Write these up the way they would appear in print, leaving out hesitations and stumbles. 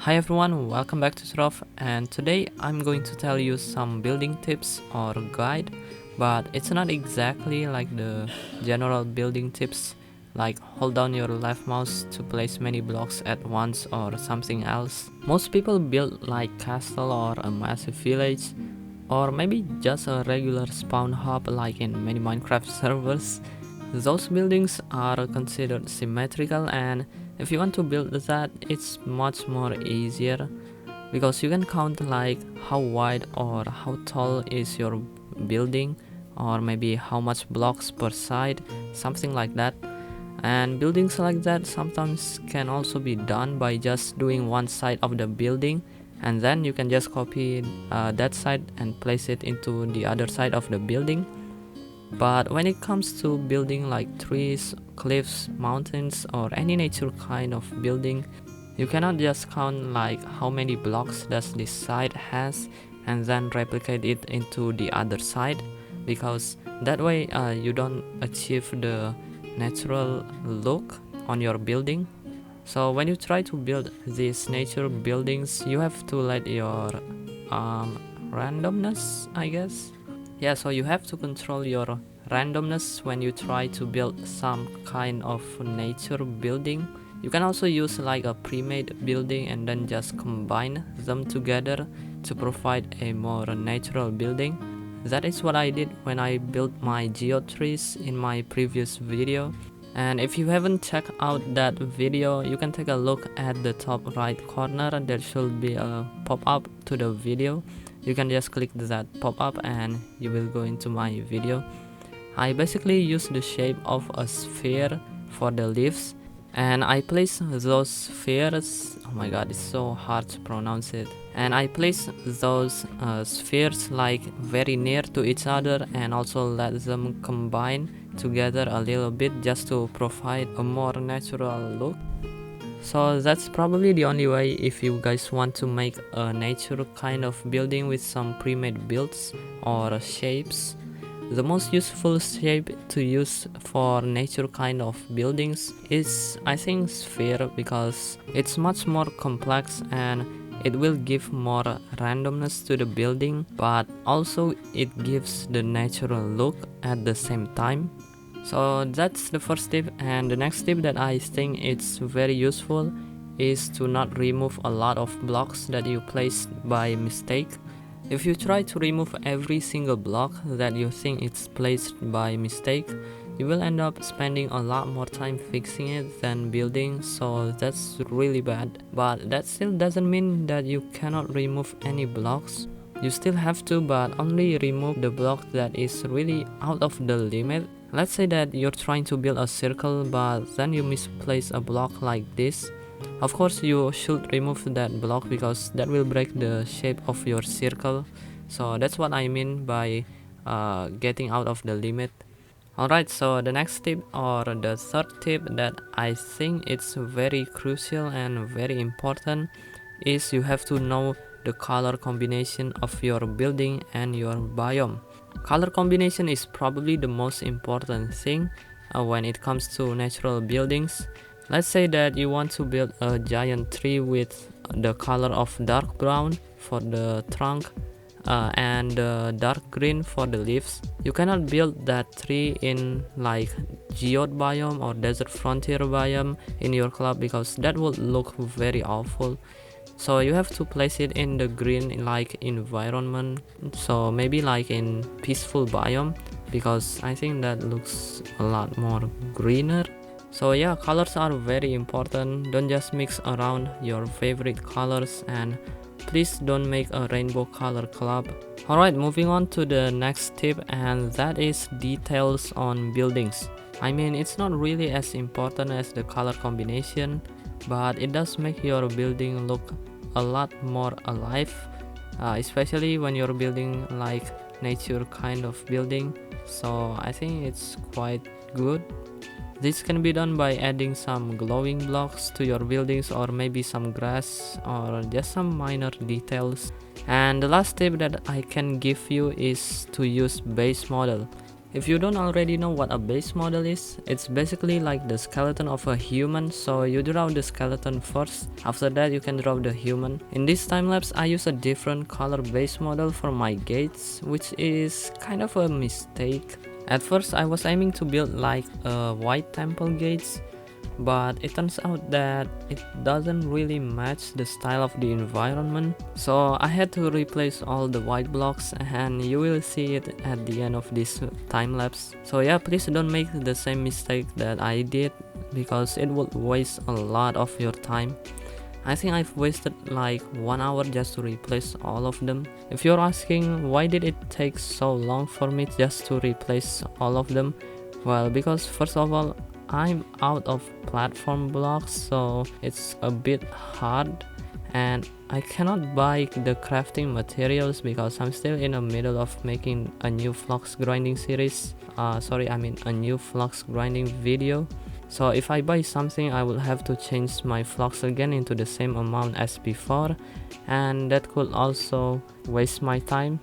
Hi everyone, welcome back to Trove, and today I'm going to tell you some building tips or guide, but it's not exactly like the general building tips like hold down your left mouse to place many blocks at once or something else. Most people build like castle or a massive village, or maybe just a regular spawn hub like in many Minecraft servers. Those buildings are considered symmetrical, and if you want to build that, it's much more easier because you can count like how wide or how tall is your building, or maybe how much blocks per side, something like that. And buildings like that sometimes can also be done by just doing one side of the building, and then you can just copy that side and place it into the other side of the building. But when it comes to building like trees, cliffs, mountains, or any nature kind of building, you cannot just count like how many blocks does this side has and then replicate it into the other side, because that way you don't achieve the natural look on your building. So when you try to build these nature buildings, you have to let your randomness, I guess. Yeah, so you have to control your randomness when you try to build some kind of nature building. You can also use like a pre-made building and then just combine them together to provide a more natural building. That is what I did when I built my geotrees in my previous video. And if you haven't checked out that video, you can take a look at the top right corner. There should be a pop-up to the video. You can just click that pop-up and you will go into my video. I basically use the shape of a sphere for the leaves, and I place those spheres, oh my god, it's so hard to pronounce it, and I place those spheres like very near to each other and also let them combine together a little bit just to provide a more natural look. So that's probably the only way if you guys want to make a nature kind of building with some pre-made builds or shapes. The most useful shape to use for nature kind of buildings is, I think, sphere, because it's much more complex and it will give more randomness to the building, but also it gives the natural look at the same time. So that's the first tip, and the next tip that I think it's very useful is to not remove a lot of blocks that you placed by mistake. If you try to remove every single block that you think it's placed by mistake, you will end up spending a lot more time fixing it than building, so that's really bad. But that still doesn't mean that you cannot remove any blocks. You still have to, but only remove the block that is really out of the limit. Let's say that you're trying to build a circle, but then you misplace a block like this. Of course, you should remove that block because that will break the shape of your circle. So that's what I mean by getting out of the limit. Alright, so the next tip, or the third tip that I think it's very crucial and very important, is you have to know the color combination of your building and your biome. Color combination is probably the most important thing when it comes to natural buildings. Let's say that you want to build a giant tree with the color of dark brown for the trunk and dark green for the leaves. You cannot build that tree in like geode biome or desert frontier biome in your club because that would look very awful. So you have to place it in the green like environment, so maybe like in peaceful biome, because I think that looks a lot more greener. So yeah, colors are very important. Don't just mix around your favorite colors, and please don't make a rainbow color club. Alright, moving on to the next tip, and that is details on buildings. I mean, it's not really as important as the color combination, but it does make your building look a lot more alive, especially when you're building like nature kind of building. So I think it's quite good. This can be done by adding some glowing blocks to your buildings, or maybe some grass, or just some minor details. And the last tip that I can give you is to use base model. If you don't already know what a base model is, it's basically like the skeleton of a human, so you draw the skeleton first, after that you can draw the human. In this time lapse I use a different color base model for my gates, which is kind of a mistake. At first I was aiming to build like a white temple gates, but it turns out that it doesn't really match the style of the environment, so I had to replace all the white blocks, and you will see it at the end of this time lapse. So yeah, please don't make the same mistake that I did, because it would waste a lot of your time. I think I've wasted like 1 hour just to replace all of them. If you're asking why did it take so long for me just to replace all of them, well, because first of all I'm out of platform blocks, so it's a bit hard, and I cannot buy the crafting materials because I'm still in the middle of making a new flux grinding series. A new flux grinding video. So if I buy something, I will have to change my flux again into the same amount as before, and that could also waste my time.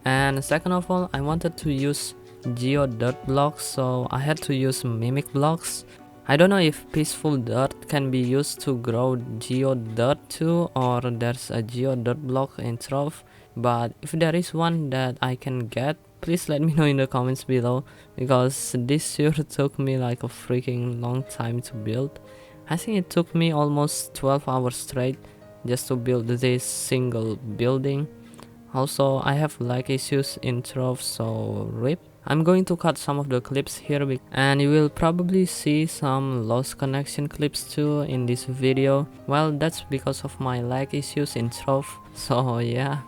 And second of all, I wanted to use geo dirt blocks, so I had to use mimic blocks. I don't know if peaceful dirt can be used to grow geo dirt too, or there's a geo dirt block in Trove, but if there is one that I can get, please let me know in the comments below, because this sure took me like a freaking long time to build. I think it took me almost 12 hours straight just to build this single building. Also, I have lag issues in Trove, so rip. I'm going to cut some of the clips here, and you will probably see some lost connection clips too in this video. Well, that's because of my lag issues in Trove, so yeah.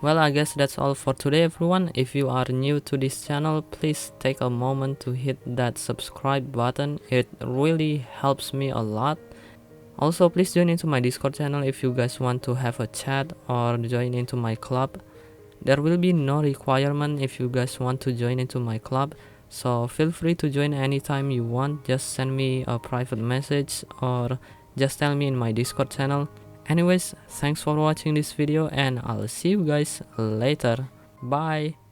Well, I guess that's all for today everyone. If you are new to this channel, please take a moment to hit that subscribe button. It really helps me a lot. Also, please join into my Discord channel if you guys want to have a chat or join into my club. There will be no requirement if you guys want to join into my club, so feel free to join anytime you want. Just send me a private message or just tell me in my Discord channel. Anyways, thanks for watching this video, and I'll see you guys later. Bye.